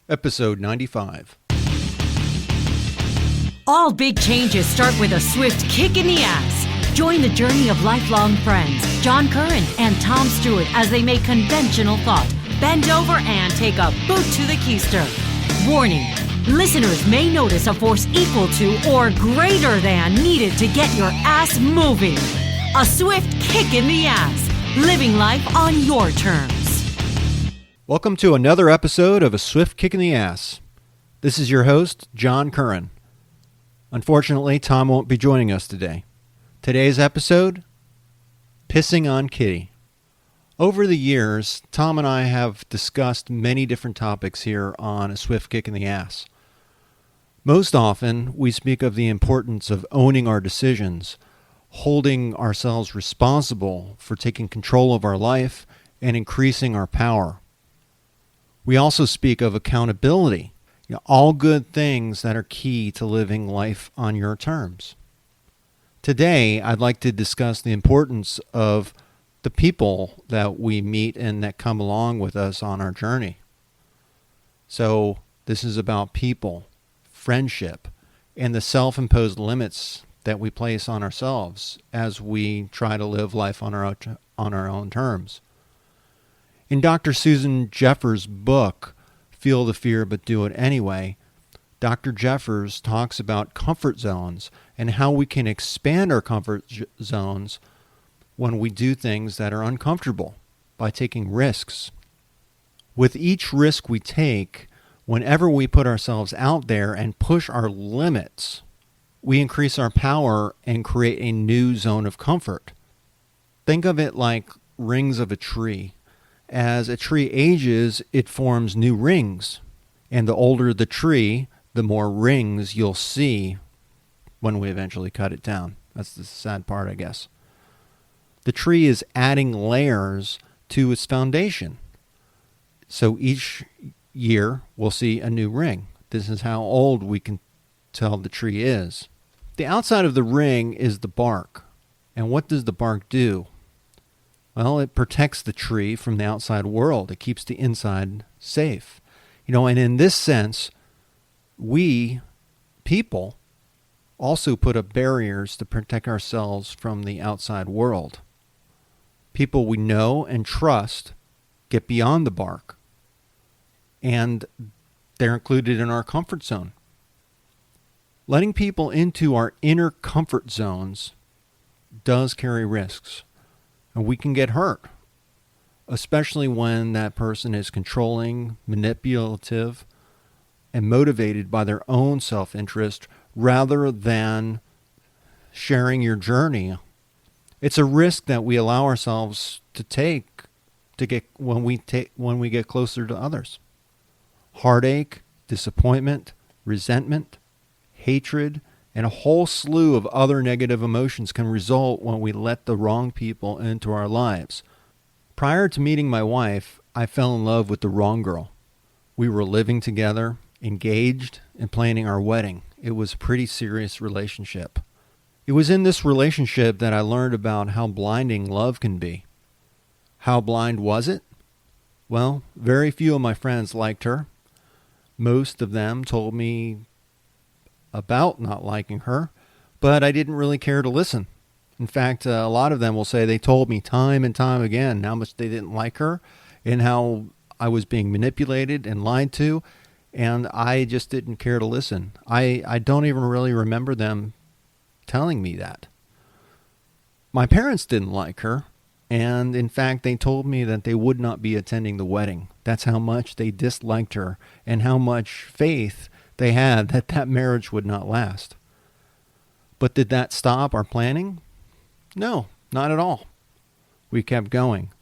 Episode 95. All big changes start with a swift kick in the ass. Join the journey of lifelong friends, John Curran and Tom Stewart, as they make conventional thought bend over and take a boot to the keister. Warning, listeners may notice a force equal to or greater than needed to get your ass moving. A swift kick in the ass. Living life on your terms. Welcome to another episode of A Swift Kick in the Ass. This is your host, John Curran. Unfortunately, Tom won't be joining us today. Today's episode, Pissing on Kitty. Over the years, Tom and I have discussed many different topics here on A Swift Kick in the Ass. Most often, we speak of the importance of owning our decisions, holding ourselves responsible for taking control of our life, and increasing our power. We also speak of accountability, all good things that are key to living life on your terms. Today, I'd like to discuss the importance of the people that we meet and that come along with us on our journey. So, this is about people, friendship, and the self-imposed limits that we place on ourselves as we try to live life on our own terms. In Dr. Susan Jeffers' book, Feel the Fear But Do It Anyway, Dr. Jeffers talks about comfort zones and how we can expand our comfort zones when we do things that are uncomfortable by taking risks. With each risk we take, whenever we put ourselves out there and push our limits, we increase our power and create a new zone of comfort. Think of it like rings of a tree. As a tree ages, it forms new rings. And the older the tree, the more rings you'll see when we eventually cut it down. That's the sad part, I guess. The tree is adding layers to its foundation. So each year, we'll see a new ring. This is how old we can tell the tree is. The outside of the ring is the bark. And what does the bark do? Well, it protects the tree from the outside world. It keeps the inside safe. And in this sense, we, people, also put up barriers to protect ourselves from the outside world. People we know and trust get beyond the bark, and they're included in our comfort zone. Letting people into our inner comfort zones does carry risks. And we can get hurt, especially when that person is controlling, manipulative, and motivated by their own self-interest rather than sharing your journey. It's a risk that we allow ourselves to take when we get closer to others. Heartache, disappointment, resentment, hatred, and a whole slew of other negative emotions can result when we let the wrong people into our lives. Prior to meeting my wife, I fell in love with the wrong girl. We were living together, engaged, and planning our wedding. It was a pretty serious relationship. It was in this relationship that I learned about how blinding love can be. How blind was it? Well, very few of my friends liked her. Most of them told me about not liking her, but I didn't really care to listen. In fact, a lot of them will say they told me time and time again how much they didn't like her and how I was being manipulated and lied to, and I just didn't care to listen. I don't even really remember them telling me that. My parents didn't like her, and in fact, they told me that they would not be attending the wedding. That's how much they disliked her and how much faith they had that marriage would not last. But did that stop our planning? No, not at all. We kept going.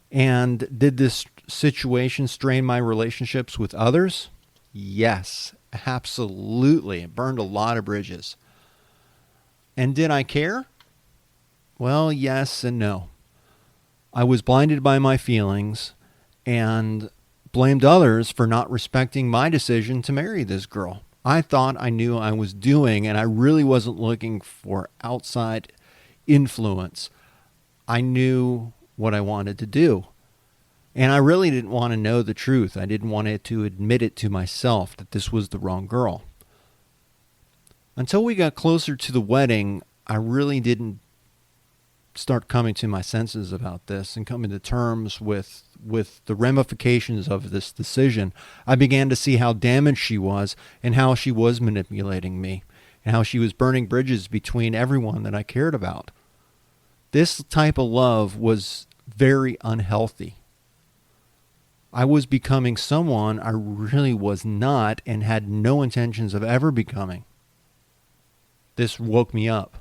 And did this situation strain my relationships with others? Yes, absolutely. It burned a lot of bridges. And did I care? Well, yes and no. I was blinded by my feelings and blamed others for not respecting my decision to marry this girl. I thought I knew what I was doing, and I really wasn't looking for outside influence. I knew what I wanted to do. And I really didn't want to know the truth. I didn't want to admit it to myself that this was the wrong girl. Until we got closer to the wedding, I really didn't start coming to my senses about this and coming to terms with the ramifications of this decision. I began to see how damaged she was and how she was manipulating me and how she was burning bridges between everyone that I cared about. This type of love was very unhealthy. I was becoming someone I really was not and had no intentions of ever becoming. This woke me up.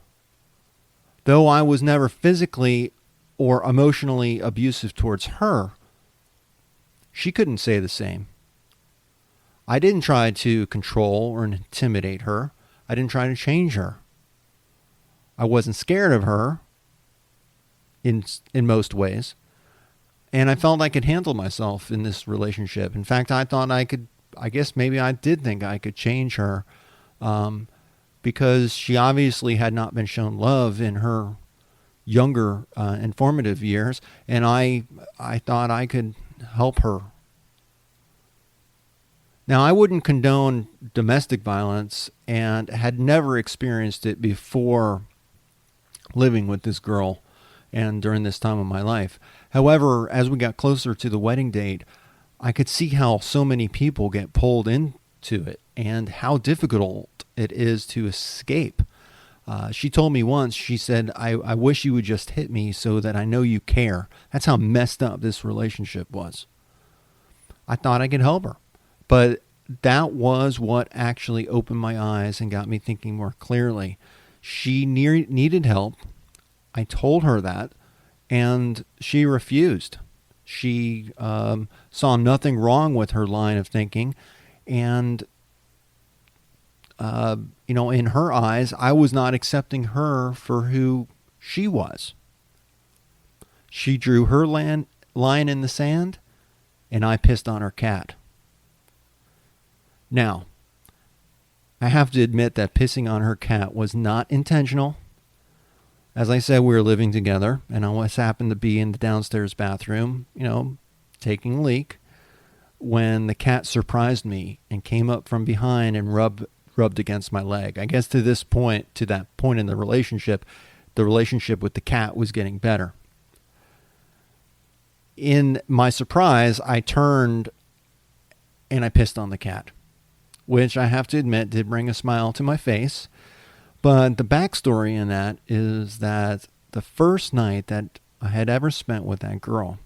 Though I was never physically or emotionally abusive towards her, she couldn't say the same. I didn't try to control or intimidate her. I didn't try to change her. I wasn't scared of her in most ways. And I felt I could handle myself in this relationship. In fact, I thought I guess maybe I did think I could change her because she obviously had not been shown love in her younger and formative years. And I thought I could help her. Now, I wouldn't condone domestic violence and had never experienced it before living with this girl and during this time of my life. However, as we got closer to the wedding date, I could see how so many people get pulled into it and how difficult it is to escape. She told me once, she said, I wish you would just hit me so that I know you care. That's how messed up this relationship was. I thought I could help her. But that was what actually opened my eyes and got me thinking more clearly. She needed help. I told her that, and she refused. She saw nothing wrong with her line of thinking, and in her eyes, I was not accepting her for who she was. She drew her line in the sand, and I pissed on her cat. Now, I have to admit that pissing on her cat was not intentional. As I said, we were living together, and I always happened to be in the downstairs bathroom, taking a leak, when the cat surprised me and came up from behind and rubbed against my leg. I guess to that point in the relationship with the cat was getting better. In my surprise, I turned and I pissed on the cat, which I have to admit did bring a smile to my face. But the backstory in that is that the first night that I had ever spent with that girl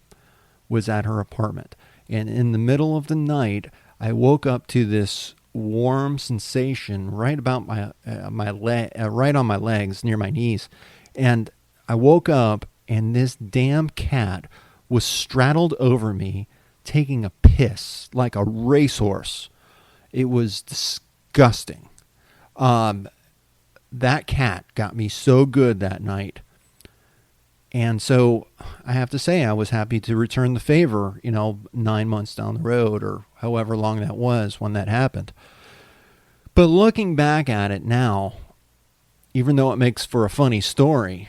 was at her apartment. And in the middle of the night, I woke up to this warm sensation right about right on my legs, near my knees. And I woke up, and this damn cat was straddled over me, taking a piss like a racehorse. It was disgusting. That cat got me so good that night. And so I have to say I was happy to return the favor, 9 months down the road or however long that was when that happened. But looking back at it now, even though it makes for a funny story,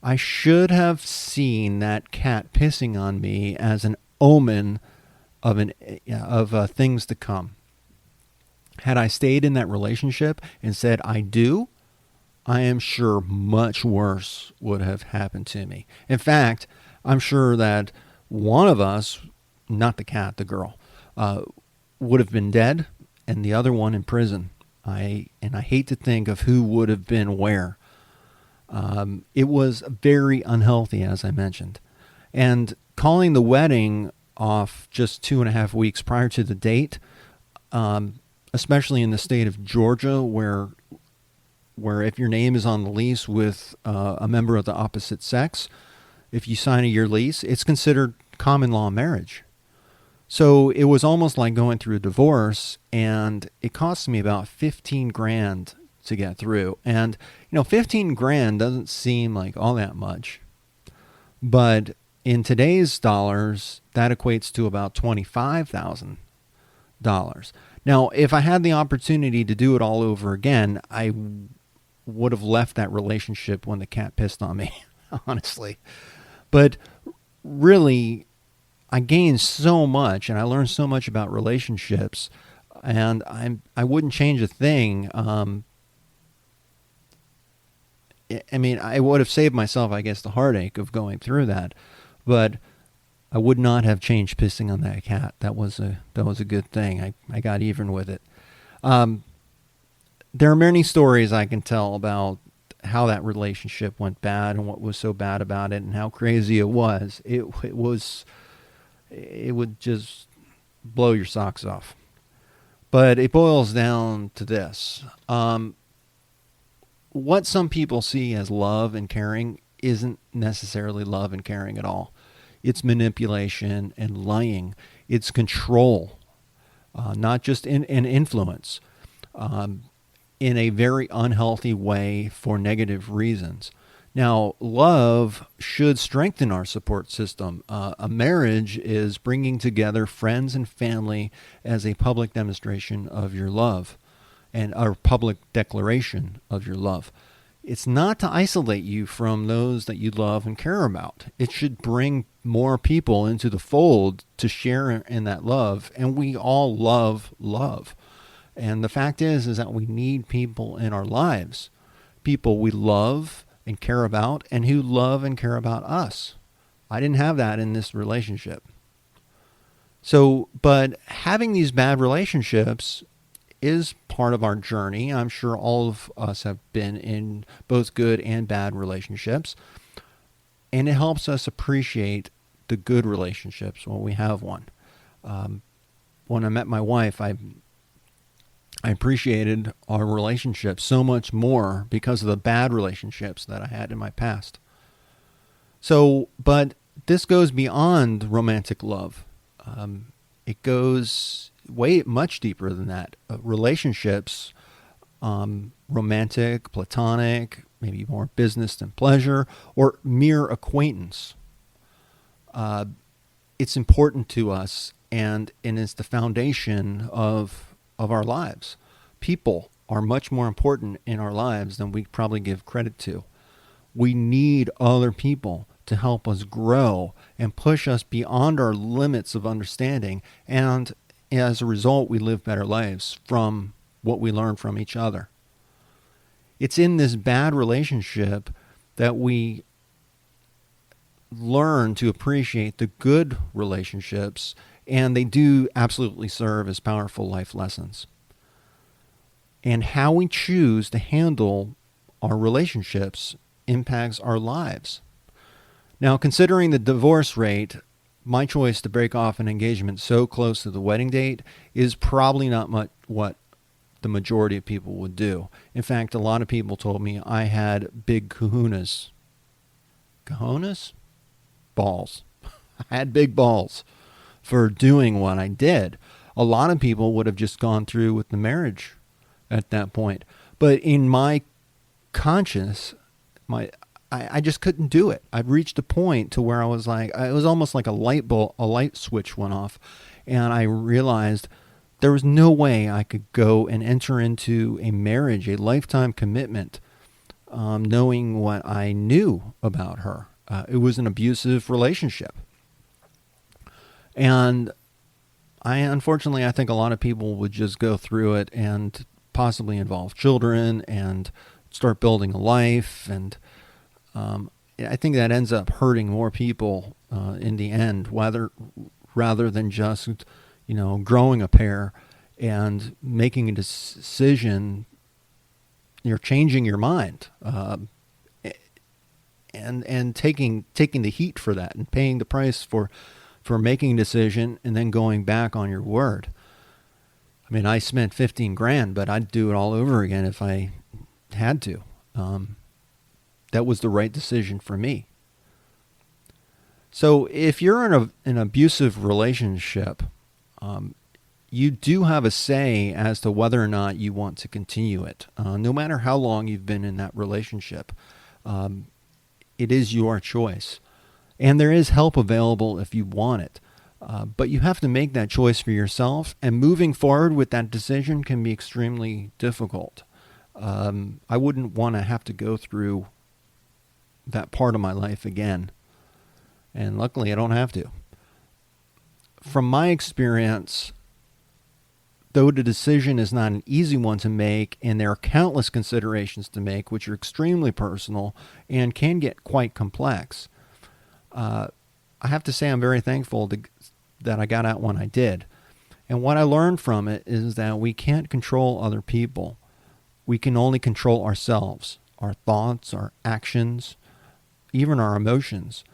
I should have seen that cat pissing on me as an omen of things to come. Had I stayed in that relationship and said I do, I am sure much worse would have happened to me. In fact, I'm sure that one of us, not the cat, the girl, would have been dead and the other one in prison. I hate to think of who would have been where. It was very unhealthy, as I mentioned. And calling the wedding off just 2.5 weeks prior to the date, especially in the state of Georgia, where if your name is on the lease with a member of the opposite sex, if you sign a year lease, it's considered common law marriage. So it was almost like going through a divorce, and it cost me about $15,000 to get through. And $15,000 doesn't seem like all that much, but in today's dollars, that equates to about $25,000. Now, if I had the opportunity to do it all over again, I would have left that relationship when the cat pissed on me, honestly. But really, I gained so much, and I learned so much about relationships, and I wouldn't change a thing. I mean, I would have saved myself, I guess, the heartache of going through that, but I would not have changed pissing on that cat. That was a good thing. I got even with it. There are many stories I can tell about how that relationship went bad and what was so bad about it and how crazy it was. It would just blow your socks off. But it boils down to this. What some people see as love and caring isn't necessarily love and caring at all. It's manipulation and lying. It's control, not just an influence, in a very unhealthy way for negative reasons. Now, love should strengthen our support system. A marriage is bringing together friends and family as a public demonstration of your love and our public declaration of your love. It's not to isolate you from those that you love and care about. It should bring more people into the fold to share in that love. And we all love love. And the fact is that we need people in our lives, people we love and care about, and who love and care about us. I didn't have that in this relationship. So, but having these bad relationships is part of our journey. I'm sure all of us have been in both good and bad relationships. And it helps us appreciate the good relationships when we have one. When I met my wife, I appreciated our relationship so much more because of the bad relationships that I had in my past. So, but this goes beyond romantic love. It goes much deeper than that. Relationships, romantic, platonic, maybe more business than pleasure, or mere acquaintance. It's important to us, and it's the foundation of our lives. People are much more important in our lives than we probably give credit to. We need other people to help us grow and push us beyond our limits of understanding, and as a result, we live better lives from what we learn from each other. It's in this bad relationship that we learn to appreciate the good relationships, and they do absolutely serve as powerful life lessons. And how we choose to handle our relationships impacts our lives. Now, considering the divorce rate, my choice to break off an engagement so close to the wedding date is probably not much what the majority of people would do. In fact, a lot of people told me I had big kahunas. Kahunas? Balls. I had big balls for doing what I did. A lot of people would have just gone through with the marriage at that point. But in my conscience, I just couldn't do it. I'd reached a point to where I was like, it was almost like a light switch went off. And I realized there was no way I could go and enter into a marriage, a lifetime commitment, knowing what I knew about her. It was an abusive relationship. And unfortunately, I think a lot of people would just go through it and possibly involve children and start building a life. And I think that ends up hurting more people in the end, rather than just, growing a pair and making a decision. You're changing your mind, and taking the heat for that and paying the price for making a decision and then going back on your word. I mean, I spent $15,000, but I'd do it all over again if I had to. That was the right decision for me. So if you're in an abusive relationship, you do have a say as to whether or not you want to continue it. No matter how long you've been in that relationship, it is your choice. And there is help available if you want it. But you have to make that choice for yourself, and moving forward with that decision can be extremely difficult. I wouldn't want to have to go through that part of my life again. And luckily, I don't have to. from my experience, though the decision is not an easy one to make, and there are countless considerations to make, which are extremely personal and can get quite complex, I have to say I'm very thankful that I got out when I did. And what I learned from it is that we can't control other people. We can only control ourselves, our thoughts, our actions, even our emotions.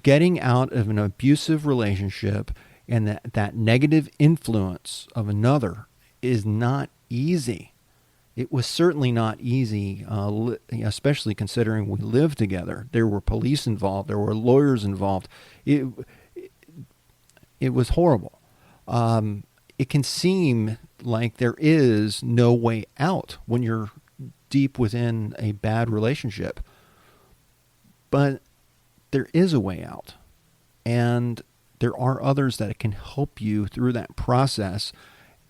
Getting out of an abusive relationship and that negative influence of another is not easy. It was certainly not easy, especially considering we lived together. There were police involved. There were lawyers involved. It was horrible. It can seem like there is no way out when you're deep within a bad relationship. But there is a way out. And there are others that can help you through that process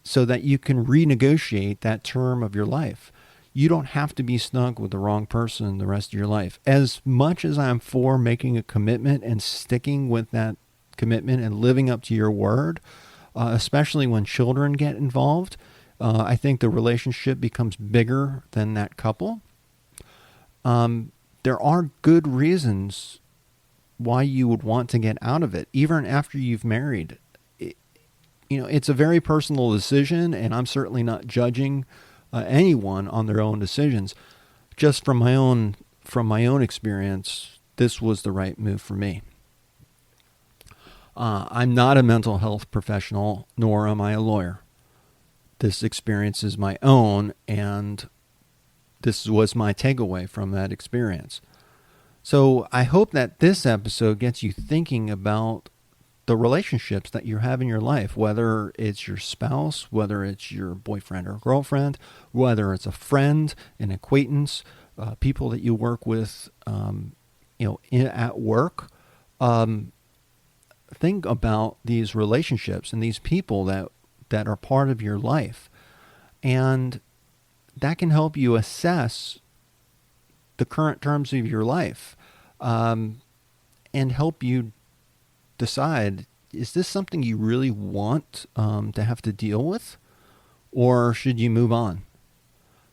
so that you can renegotiate that term of your life. You don't have to be stuck with the wrong person the rest of your life. As much as I'm for making a commitment and sticking with that commitment and living up to your word, especially when children get involved, I think the relationship becomes bigger than that couple. There are good reasons why you would want to get out of it, even after you've married. It's a very personal decision, and I'm certainly not judging anyone on their own decisions. Just from my own experience, this was the right move for me. I'm not a mental health professional, nor am I a lawyer. This experience is my own, and this was my takeaway from that experience. So I hope that this episode gets you thinking about the relationships that you have in your life, whether it's your spouse, whether it's your boyfriend or girlfriend, whether it's a friend, an acquaintance, people that you work with, at work. Think about these relationships and these people that are part of your life. And that can help you assess the current terms of your life, and help you decide, is this something you really want to have to deal with, or should you move on?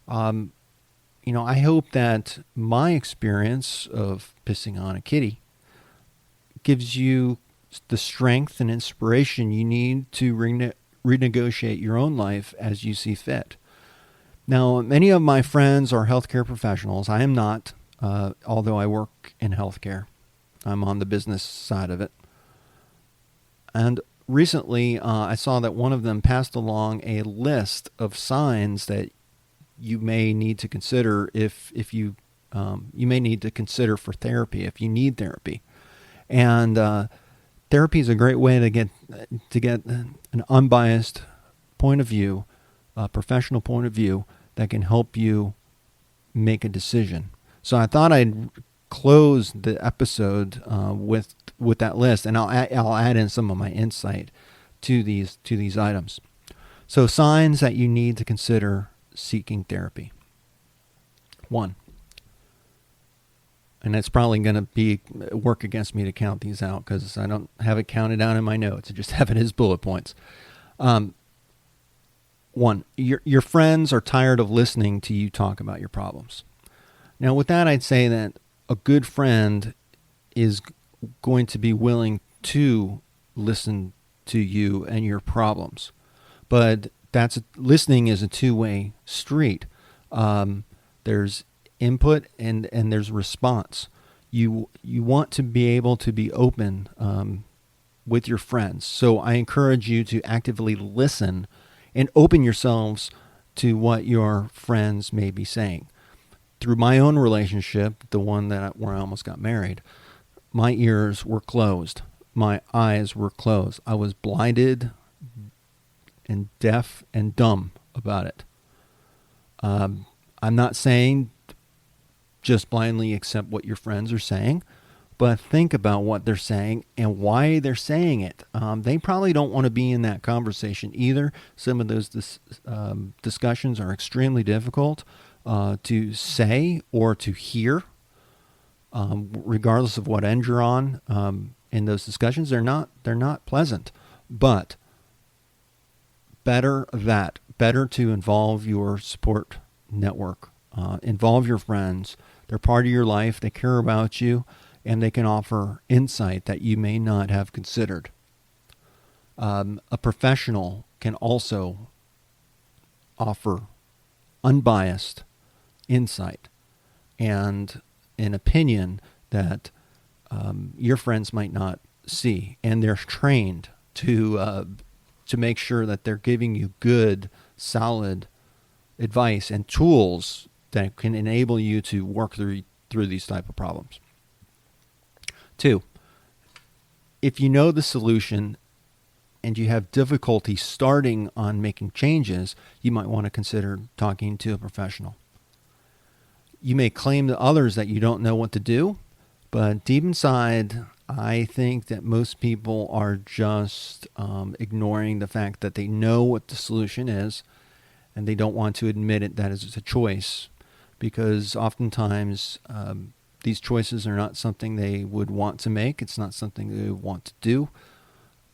I hope that my experience of pissing on a kitty gives you the strength and inspiration you need to renegotiate your own life as you see fit. Now, many of my friends are healthcare professionals. I am not, although I work in healthcare. I'm on the business side of it. And recently, I saw that one of them passed along a list of signs that you may need to consider if you may need to consider for therapy if you need therapy. And therapy is a great way to get an unbiased point of view, a professional point of view that can help you make a decision. So I thought I'd close the episode with that list, and I'll add in some of my insight to these items. So signs that you need to consider seeking therapy. 1, and it's probably going to be work against me to count these out because I don't have it counted down in my notes. I just have it as bullet points. 1, your friends are tired of listening to you talk about your problems. Now, with that, I'd say that a good friend is going to be willing to listen to you and your problems. But listening is a two-way street. There's input and there's response. You want to be able to be open with your friends. So I encourage you to actively listen and open yourselves to what your friends may be saying. Through my own relationship, the one where I almost got married, my ears were closed. My eyes were closed. I was blinded and deaf and dumb about it. I'm not saying just blindly accept what your friends are saying, but think about what they're saying and why they're saying it. They probably don't want to be in that conversation either. Some of those discussions are extremely difficult to say or to hear, regardless of what end you're on. In those discussions, they're not pleasant. But better to involve your support network, involve your friends. They're part of your life. They care about you, and they can offer insight that you may not have considered. A professional can also offer unbiased insight and an opinion that your friends might not see, and they're trained to make sure that they're giving you good, solid advice and tools that can enable you to work through these type of problems. 2, if you know the solution and you have difficulty starting on making changes, you might want to consider talking to a professional. You may claim to others that you don't know what to do, but deep inside, I think that most people are just ignoring the fact that they know what the solution is, and they don't want to admit it that it's a choice, because oftentimes these choices are not something they would want to make. It's not something they would want to do,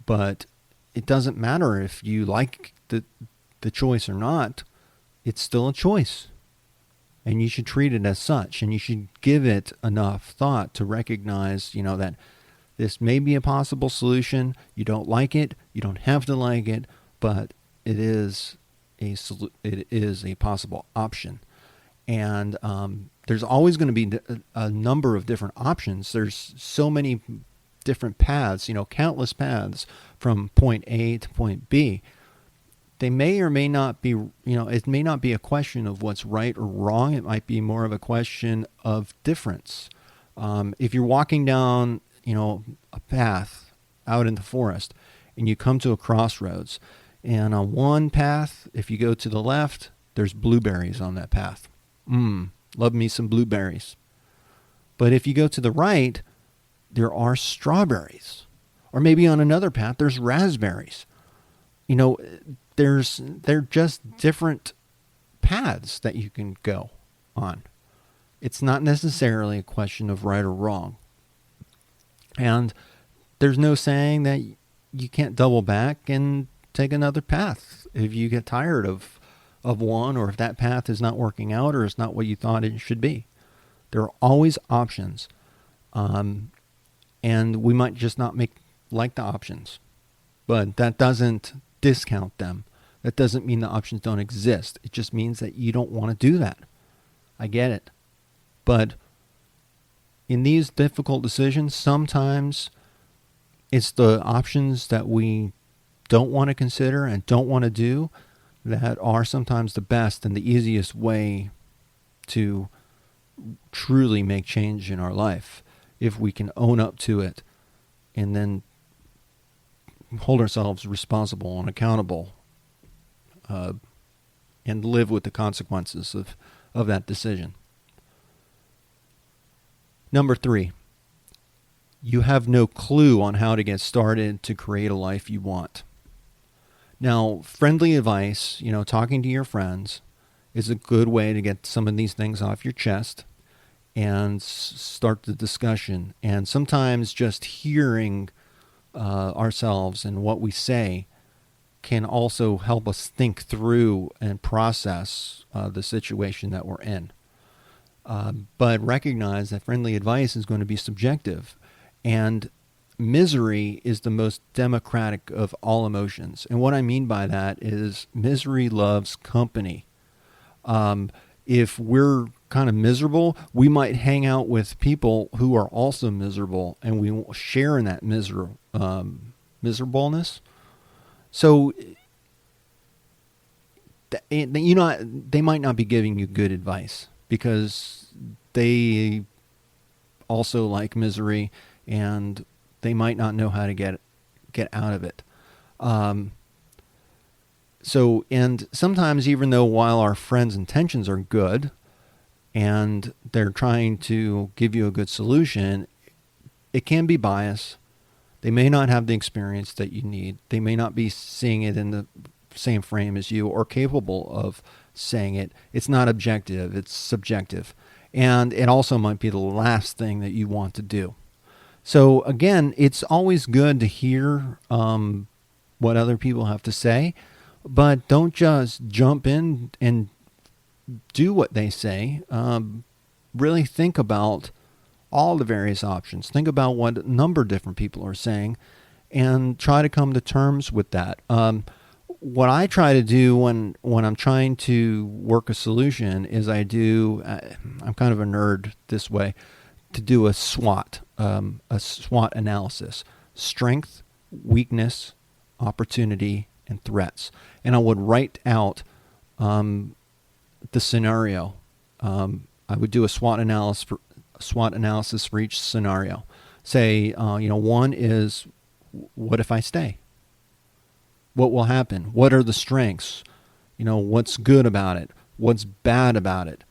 but it doesn't matter if you like the choice or not. It's still a choice, and you should treat it as such, and you should give it enough thought to recognize, that this may be a possible solution. You don't like it. You don't have to like it, but it is a possible option. And there's always going to be a number of different options. There's so many different paths, countless paths from point A to point B. They may or may not be, it may not be a question of what's right or wrong. It might be more of a question of difference. If you're walking down, a path out in the forest, and you come to a crossroads, and on one path, if you go to the left, there's blueberries on that path. Love me some blueberries. But if you go to the right, there are strawberries. Or maybe on another path, there's raspberries. They're just different paths that you can go on. It's not necessarily a question of right or wrong. And there's no saying that you can't double back and take another path if you get tired of one, or if that path is not working out, or it's not what you thought it should be. There are always options. And we might just not like the options. But that doesn't discount them. That doesn't mean the options don't exist. It just means that you don't want to do that. I get it. But in these difficult decisions, sometimes it's the options that we don't want to consider and don't want to do that are sometimes the best and the easiest way to truly make change in our life, if we can own up to it and then hold ourselves responsible and accountable, and live with the consequences of that decision. Number 3, you have no clue on how to get started to create a life you want. Now, friendly advice, talking to your friends is a good way to get some of these things off your chest and start the discussion. And sometimes just hearing ourselves and what we say can also help us think through and process the situation that we're in. But recognize that friendly advice is going to be subjective, and misery is the most democratic of all emotions. And what I mean by that is misery loves company. If we're kind of miserable, we might hang out with people who are also miserable, and we will share in that miserableness. So, they might not be giving you good advice because they also like misery, and they might not know how to get out of it. And sometimes, even though while our friends' intentions are good and they're trying to give you a good solution, it can be biased. They may not have the experience that you need. They may not be seeing it in the same frame as you or capable of saying it. It's not objective, it's subjective. And it also might be the last thing that you want to do. So again, it's always good to hear what other people have to say, but don't just jump in and do what they say. Really think about all the various options. Think about what a number of different people are saying and try to come to terms with that. What I try to do when I'm trying to work a solution is I'm kind of a nerd this way, to do a SWOT analysis: strength, weakness, opportunity, and threats. And I would write out the scenario. I would do a SWOT analysis for each scenario. Say, one is, what if I stay? What will happen? What are the strengths? What's good about it? What's bad about it?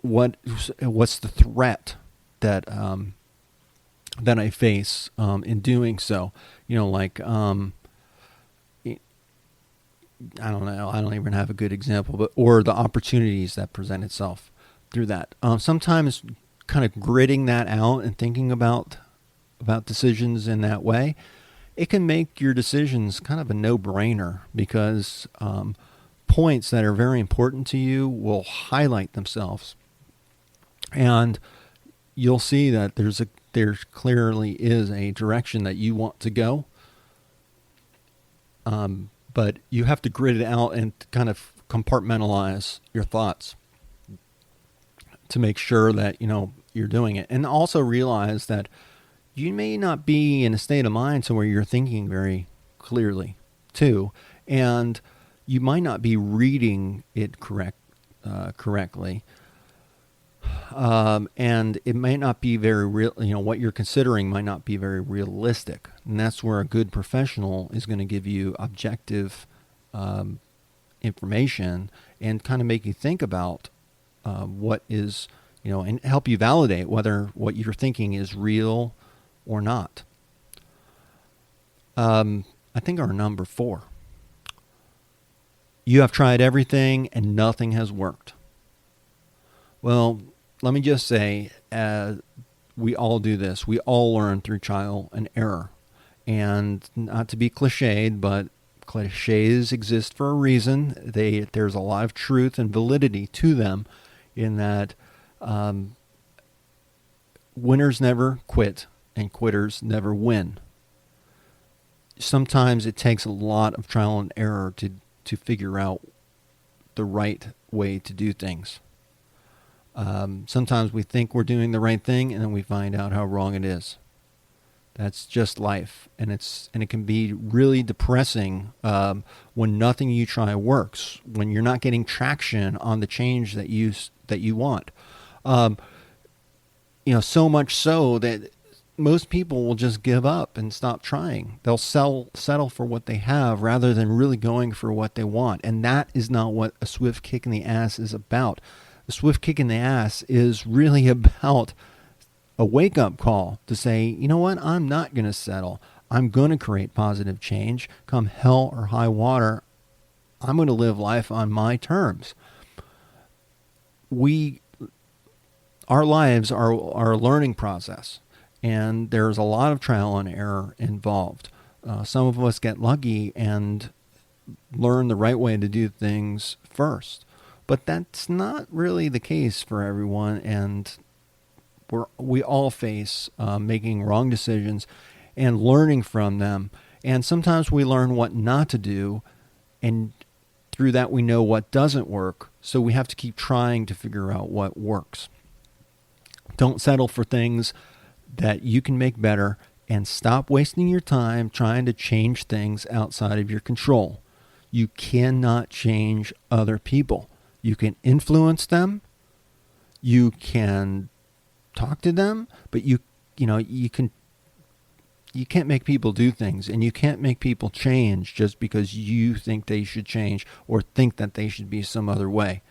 What's the threat that I face in doing so? I don't know. I don't even have a good example, or the opportunities that present itself through that. Sometimes kind of gritting that out and thinking about decisions in that way, it can make your decisions kind of a no-brainer, because points that are very important to you will highlight themselves, and you'll see that there clearly is a direction that you want to go. But you have to grit it out and kind of compartmentalize your thoughts to make sure that you're doing it, and also realize that you may not be in a state of mind where you're thinking very clearly too, and you might not be reading it correctly, and it may not be very real. What you're considering might not be very realistic, and that's where a good professional is going to give you objective information and kind of make you think about what is, and help you validate whether what you're thinking is real or not. I think our number 4. You have tried everything and nothing has worked. Well, let me just say, we all do this. We all learn through trial and error. And not to be cliched, but cliches exist for a reason. There's a lot of truth and validity to them, in that winners never quit and quitters never win. Sometimes it takes a lot of trial and error to figure out the right way to do things. Sometimes we think we're doing the right thing, and then we find out how wrong it is. That's just life, and it can be really depressing when nothing you try works, when you're not getting traction on the change that you want. So much so that most people will just give up and stop trying. They'll settle for what they have rather than really going for what they want, and that is not what a swift kick in the ass is about. A swift kick in the ass is really about a wake-up call to say, you know what, I'm not going to settle. I'm going to create positive change. Come hell or high water, I'm going to live life on my terms. Our lives are a learning process, and there's a lot of trial and error involved. Some of us get lucky and learn the right way to do things first, but that's not really the case for everyone, and we all face making wrong decisions and learning from them. And sometimes we learn what not to do, and through that we know what doesn't work. So we have to keep trying to figure out what works. Don't settle for things that you can make better, and stop wasting your time trying to change things outside of your control. You cannot change other people. You can influence them. You can talk to them, but you can't make people do things, and you can't make people change just because you think they should change or think that they should be some other way.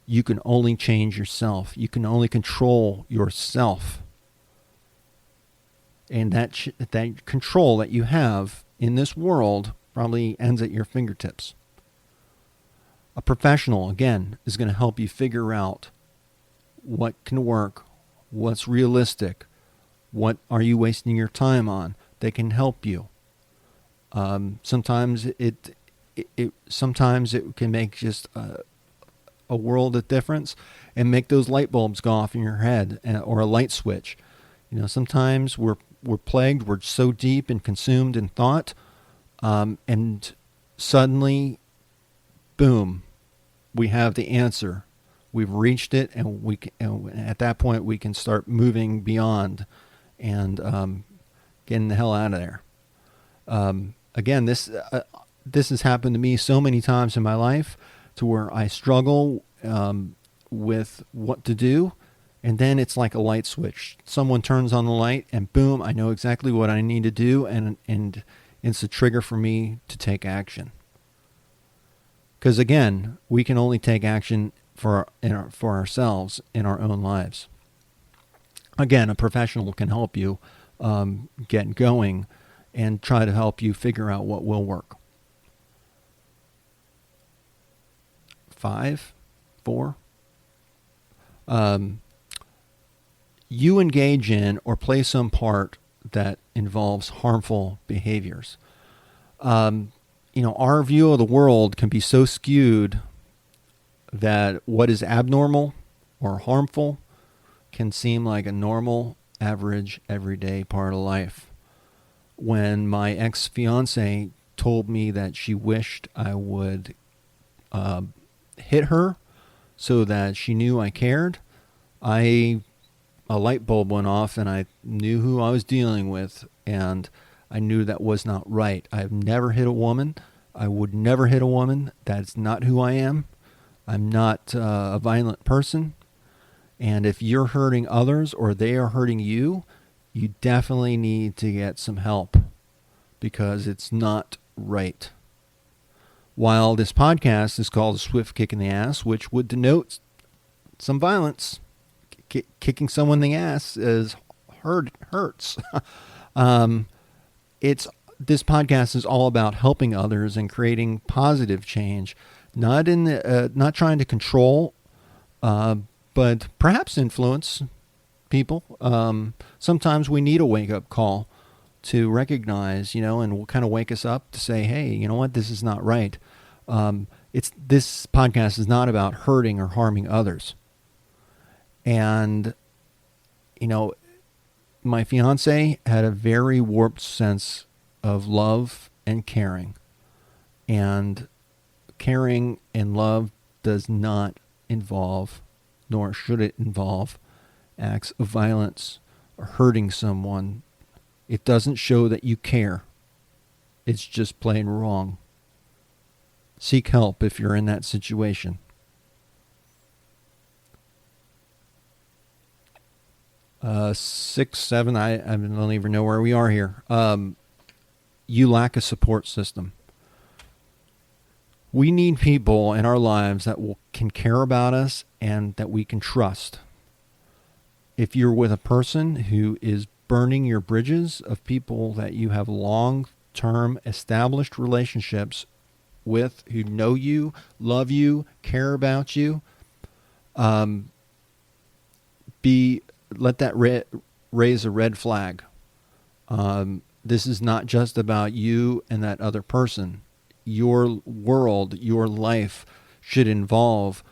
You can only change yourself. You can only control yourself. And that control that you have in this world probably ends at your fingertips. A professional, again, is going to help you figure out what can work, what's realistic, what are you wasting your time on. They can help you. Sometimes sometimes it can make just a world of difference and make those light bulbs go off in your head, or a light switch. Sometimes we're plagued. We're so deep and consumed in thought, and suddenly, boom, we have the answer. We've reached it, and at that point we can start moving beyond and getting the hell out of there. Again, this has happened to me so many times in my life, to where I struggle with what to do, and then it's like a light switch. Someone turns on the light, and boom, I know exactly what I need to do, and it's a trigger for me to take action. Because again, we can only take action for ourselves in our own lives. Again, a professional can help you get going and try to help you figure out what will work. 5, 4. You engage in or play some part that involves harmful behaviors. Our view of the world can be so skewed that what is abnormal or harmful can seem like a normal, average, everyday part of life. When my ex-fiance told me that she wished I would hit her so that she knew I cared, a light bulb went off, and I knew who I was dealing with, and I knew that was not right. I've never hit a woman. I would never hit a woman. That's not who I am. I'm not a violent person. And if you're hurting others or they are hurting you, you definitely need to get some help, because it's not right. While this podcast is called A Swift Kick in the Ass, which would denote some violence, kicking someone in the ass hurts. This podcast is all about helping others and creating positive change, not trying to control, but perhaps influence people. Sometimes we need a wake-up call to recognize, and will kind of wake us up to say, hey, you know what, this is not right. This podcast is not about hurting or harming others. And, my fiance had a very warped sense of love and caring. And caring and love does not involve, nor should it involve, acts of violence or hurting someone. It doesn't show that you care. It's just plain wrong. Seek help if you're in that situation. Six, 7, I don't even know where we are here. You lack a support system. We need people in our lives that can care about us and that we can trust. If you're with a person who is burning your bridges of people that you have long-term established relationships with, who know you, love you, care about you, let that raise a red flag. This is not just about you and that other person. Your world, your life should involve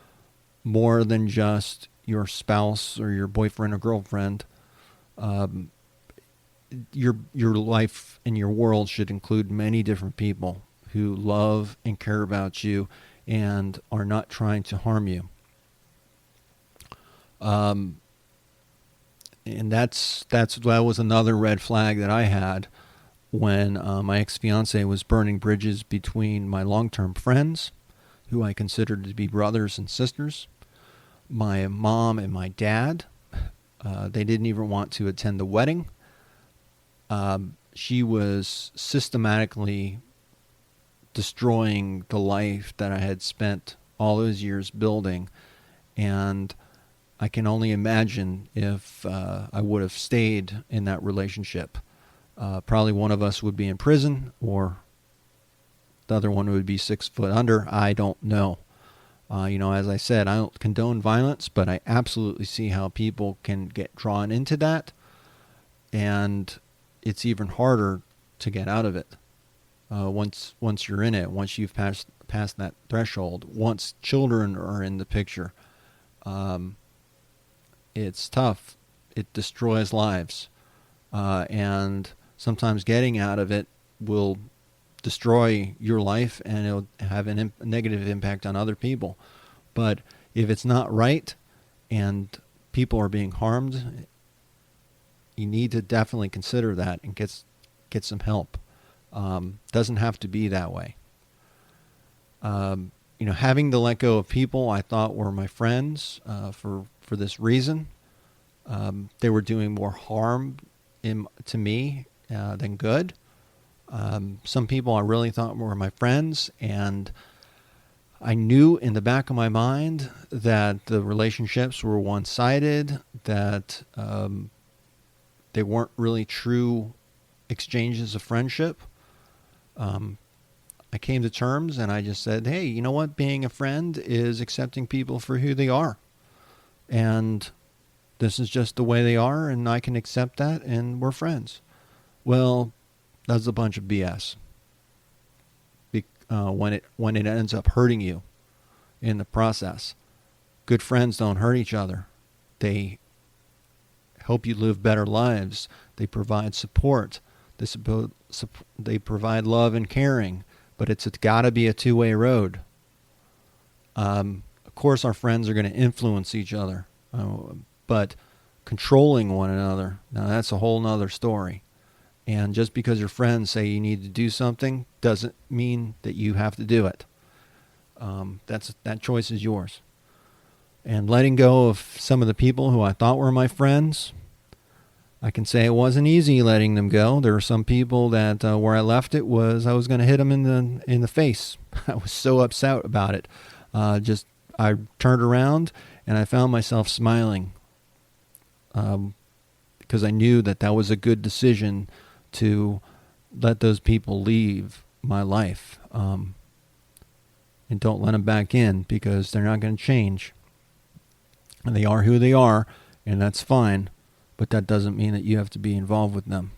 more than just your spouse or your boyfriend or girlfriend. Your life and your world should include many different people who love and care about you and are not trying to harm you. And that was another red flag that I had when my ex-fiance was burning bridges between my long-term friends, who I considered to be brothers and sisters, my mom and my dad. They didn't even want to attend the wedding. She was systematically destroying the life that I had spent all those years building, and I can only imagine if I would have stayed in that relationship. Probably one of us would be in prison, or the other one would be 6 foot under. I don't know. As I said, I don't condone violence, but I absolutely see how people can get drawn into that, and it's even harder to get out of it. once you're in it, once you've passed that threshold, once children are in the picture, it's tough. It destroys lives, and sometimes getting out of it will destroy your life, and it'll have a negative impact on other people. But if it's not right and people are being harmed, you need to definitely consider that and get some help. Doesn't have to be that way. Having to let go of people I thought were my friends for this reason. They were doing more harm to me than good. Some people I really thought were my friends, and I knew in the back of my mind that the relationships were one-sided, that they weren't really true exchanges of friendship. I came to terms and I just said, hey, you know what? Being a friend is accepting people for who they are. And this is just the way they are, and I can accept that, and we're friends. Well, that's a bunch of BS. When it ends up hurting you in the process. Good friends don't hurt each other. They help you live better lives. They provide support. They provide love and caring. But it's got to be a two-way road. Of course, our friends are going to influence each other. But controlling one another, now that's a whole nother story. And just because your friends say you need to do something doesn't mean that you have to do it. That choice is yours. And letting go of some of the people who I thought were my friends, I can say it wasn't easy letting them go. There were some people that where I left it was I was going to hit them in the face. I was so upset about it. I turned around and I found myself smiling because I knew that was a good decision to let those people leave my life, and don't let them back in, because they're not going to change. And they are who they are, and that's fine, but that doesn't mean that you have to be involved with them.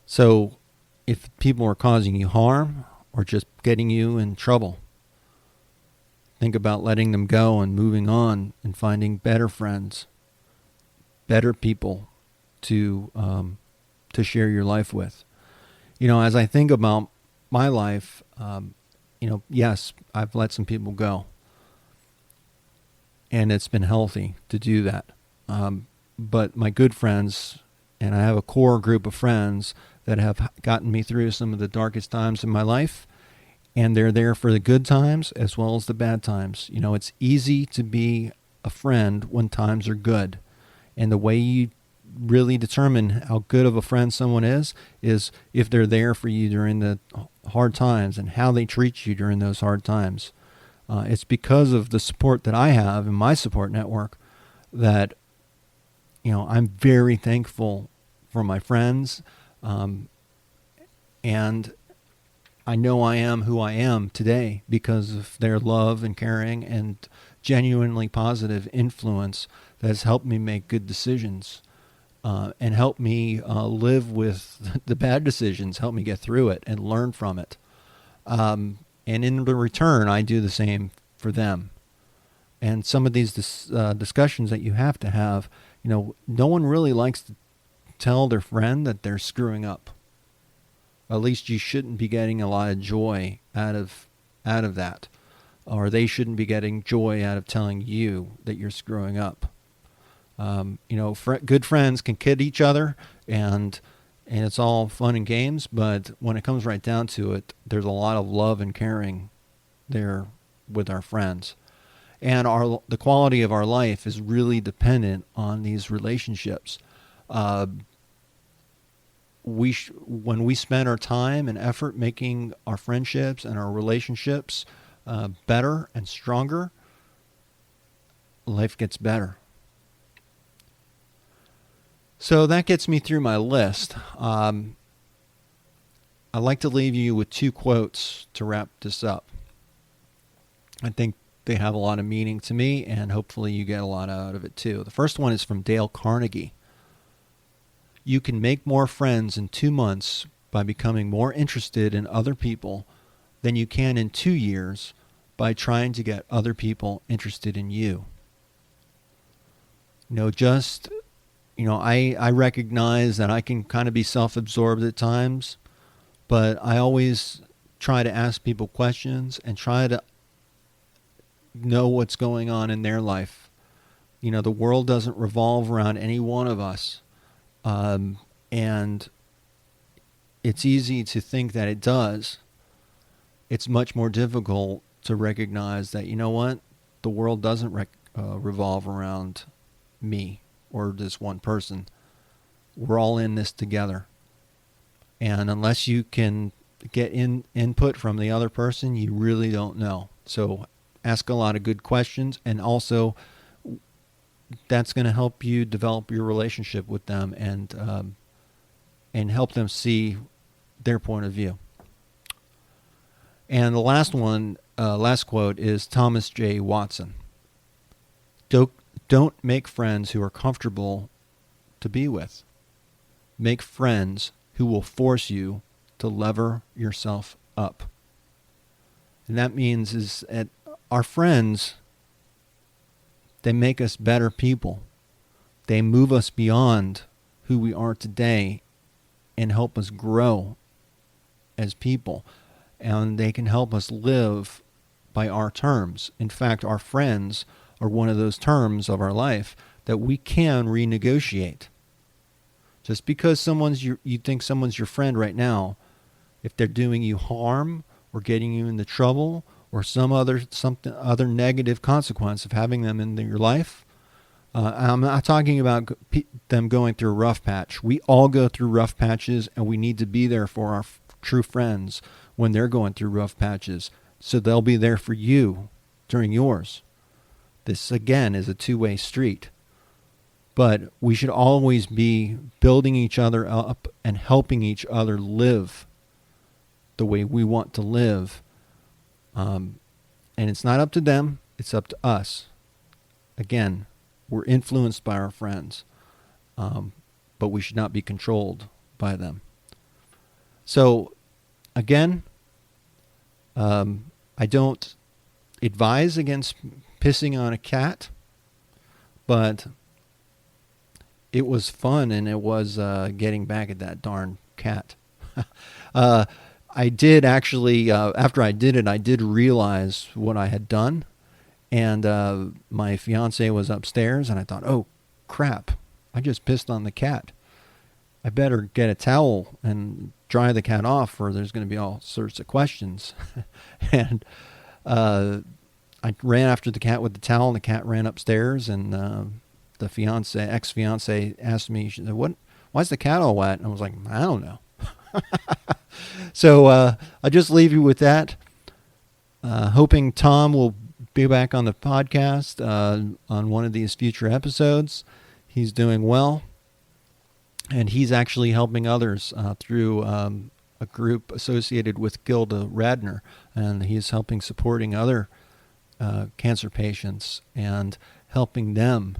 So if people are causing you harm or just getting you in trouble, think about letting them go and moving on and finding better friends, better people to share your life with. As I think about my life, yes, I've let some people go, and it's been healthy to do that. But my good friends, and I have a core group of friends that have gotten me through some of the darkest times in my life, and they're there for the good times as well as the bad times. It's easy to be a friend when times are good, and the way you really determine how good of a friend someone is if they're there for you during the hard times and how they treat you during those hard times. It's because of the support that I have in my support network that I'm very thankful for my friends, and I know I am who I am today because of their love and caring and genuinely positive influence that has helped me make good decisions. And help me live with the bad decisions, help me get through it and learn from it. And in the return, I do the same for them. And some of these discussions that you have to have, no one really likes to tell their friend that they're screwing up. At least you shouldn't be getting a lot of joy out of that. Or they shouldn't be getting joy out of telling you that you're screwing up. Good friends can kid each other, and it's all fun and games, but when it comes right down to it, there's a lot of love and caring there with our friends. And the quality of our life is really dependent on these relationships. When we spend our time and effort making our friendships and our relationships better and stronger, life gets better. So that gets me through my list. I'd like to leave you with two quotes to wrap this up. I think they have a lot of meaning to me, and hopefully you get a lot out of it too. The first one is from Dale Carnegie. You can make more friends in 2 months by becoming more interested in other people than you can in 2 years by trying to get other people interested in you. I recognize that I can kind of be self-absorbed at times, but I always try to ask people questions and try to know what's going on in their life. The world doesn't revolve around any one of us. And it's easy to think that it does. It's much more difficult to recognize that, the world doesn't revolve around me or this one person. We're all in this together. And unless you can get input from the other person, you really don't know. So ask a lot of good questions, and also that's going to help you develop your relationship with them and help them see their point of view. And the last quote is Thomas J. Watson. Don't make friends who are comfortable to be with. Make friends who will force you to lever yourself up. And that means is that our friends, they make us better people. They move us beyond who we are today and help us grow as people. And they can help us live by our terms. In fact, our friends are one of those terms of our life that we can renegotiate. Just because you think someone's your friend right now, if they're doing you harm or getting you into trouble or some other negative consequence of having them in your life, I'm not talking about them going through a rough patch. We all go through rough patches, and we need to be there for our true friends when they're going through rough patches, so they'll be there for you during yours. This, again, is a two-way street. But we should always be building each other up and helping each other live the way we want to live. And it's not up to them, it's up to us. Again, we're influenced by our friends, but we should not be controlled by them. So, again, I don't advise against pissing on a cat, but it was fun, and it was getting back at that darn cat. I did actually, after I did it, I did realize what I had done, and my fiance was upstairs, and I thought, oh, crap, I just pissed on the cat. I better get a towel and dry the cat off, or there's going to be all sorts of questions. And I ran after the cat with the towel, and the cat ran upstairs, and the ex-fiance asked me, she said, why's the cat all wet? And I was like, I don't know. So I'll just leave you with that. Hoping Tom will be back on the podcast on one of these future episodes. He's doing well, and he's actually helping others through a group associated with Gilda Radner, and he's supporting other cancer patients and helping them.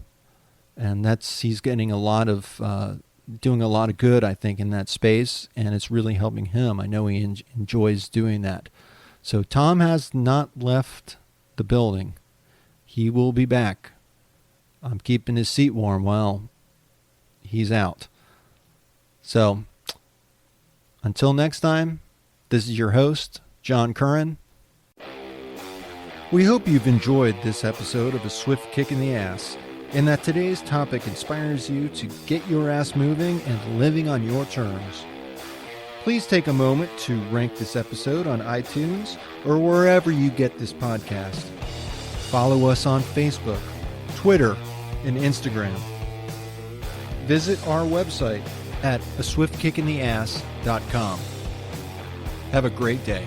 And he's getting a lot of doing a lot of good, I think, in that space, and it's really helping him. I know he enjoys doing that. So Tom has not left the building. He will be back. I'm keeping his seat warm while he's out. So until next time, this is your host, John Curran. We hope you've enjoyed this episode of A Swift Kick in the Ass, and that today's topic inspires you to get your ass moving and living on your terms. Please take a moment to rank this episode on iTunes or wherever you get this podcast. Follow us on Facebook, Twitter, and Instagram. Visit our website at aswiftkickintheass.com. Have a great day.